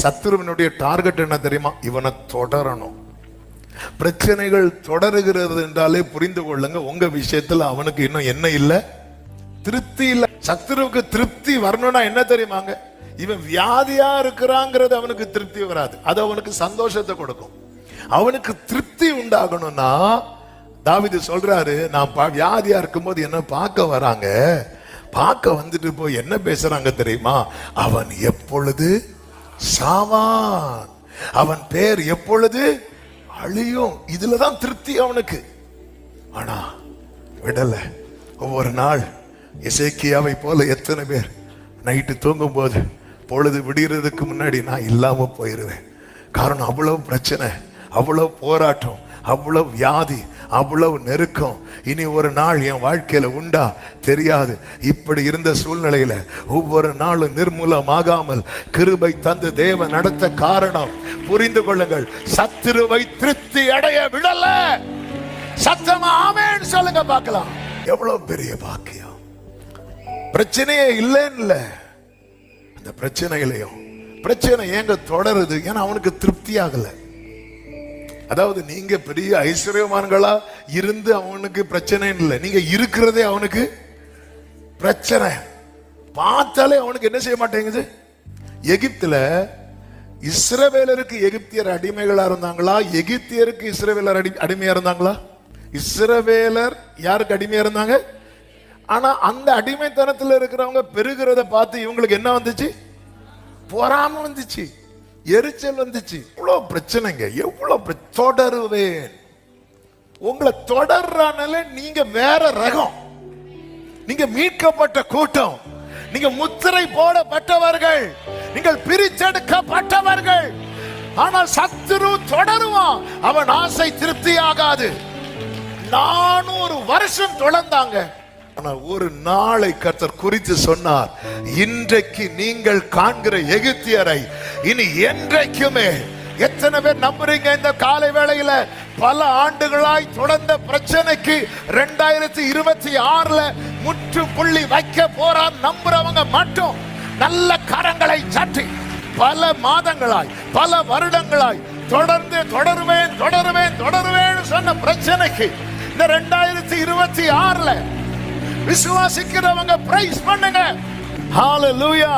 சத்துருவினுடைய target என்ன தெரியுமா? இவனை தொடரணும். பிரச்சனைகள் தொடருகிறது என்றாலே புரிந்து கொள்ளுங்க, உங்க விஷயத்துல அவனுக்கு இன்னும் என்ன இல்ல? திருப்தி இல்ல. சத்துருவுக்கு திருப்தி வரணும்னா என்ன தெரியுமாங்க? இவன் வியாதியா இருக்கிறாங்கிறது அவனுக்கு திருப்தி வராது. அது அவனுக்கு சந்தோஷத்தை கொடுக்கும். அவனுக்கு திருப்தி உண்டாகணும்னா தாவீது சொல்றாரு, நான் வியாதியா இருக்கும்போது என்ன பார்க்க வராங்க, பார்க்க வந்துட்டு போய் என்ன பேசுறாங்க தெரியுமா? அவன் எப்பொழுது சாவான், அவன் பேர் எப்பொழுது அழியும். இதுலதான் திருப்தி அவனுக்கு. ஆனா விடல. ஒவ்வொரு நாள் எசேக்கியாவை போல எத்தனை பேர் நைட்டு தூங்கும் போது பொழுது விடுகிறதுக்கு முன்னாடி நான் இல்லாம போயிருவேன். காரணம் அவ்வளவு பிரச்சனை, அவ்வளவு போராட்டம், அவ்வளவு வியாதி, அவ்வளவு நெருக்கம். இனி ஒரு நாள் என் வாழ்க்கையில உண்டா தெரியாது. இப்படி இருந்த சூழ்நிலையில ஒவ்வொரு நாளும் நிர்மூலமாகாமல் கிருபை தந்து தேவன் நடத்த காரணம் புரிந்து கொள்ளுங்கள். சத்துருவை திருப்தி அடைய விடல. சத்தமா ஆமென் சொல்லுங்க பார்க்கலாம். எவ்வளவு பெரிய பாக்கியம். பிரச்சனையே இல்லைன்னு, அந்த பிரச்சனைகளையும் பிரச்சனை ஏங்க தொடருது? ஏன்னா அவனுக்கு திருப்தி ஆகல. அதாவது நீங்க பெரிய ஐஸ்வர்யமான்களா இருந்து அவனுக்கு பிரச்சனை இல்லை, நீங்க இருக்கிறதே அவனுக்கு பிரச்சனை. பார்த்தாலே அவனுக்கு என்ன செய்ய மாட்டேங்குது. எகிப்துல இஸ்ரவேலருக்கு எகிப்தியர் அடிமைகளா இருந்தாங்களா? எகிப்தியருக்கு இஸ்ரவேலர் அடிமையா இருந்தாங்களா? இஸ்ரவேலர் யாருக்கு அடிமையா இருந்தாங்க? ஆனா அந்த அடிமைத்தனத்துல இருக்கிறவங்க பெருகிறத பார்த்து இவங்களுக்கு என்ன வந்துச்சு? பொறாம வந்துச்சு, எரிச்சல் வந்துச்சு. எவ்வளவு பிரச்சனைங்க, எவ்வளவு தொடருவேன். உங்களை தொடர்றானால நீங்க வேற ரகம், நீங்க மீட்கப்பட்ட கூட்டம், நீங்க முத்திரை போடப்பட்டவர்கள், நீங்கள் பிரிச்செடுக்கப்பட்டவர்கள். ஆனால் சத்துரு தொடருவான். அவன் ஆசை திருப்தி ஆகாது. 400 வருஷம் தொடர்ந்தாங்க. ஒரு நாளை கர்த்தர் குறித்து சொன்னார், இன்றைக்கு நீங்கள் காண்கிற எகிப்தியரை இனி என்றைக்குமே. எத்தனை பேர் நம்புறீங்க இந்த காலை வேளையில பல ஆண்டுகளாய் தொடர்ந்த பிரச்சனைக்கு 2026 முற்றுப்புள்ளி வைக்க போறார் நம்புறவங்க மட்டும் நல்ல கரங்களை சற்றி பல மாதங்களாய் பல வருடங்களாய் தொடர்ந்து தொடருவேன் தொடருவேன் தொடருவேன் சொன்ன பிரச்சனைக்கு இந்த 2026 விசுவாசிக்கிறவங்க பிரைஸ் பண்ணுங்க. ஹalleluya.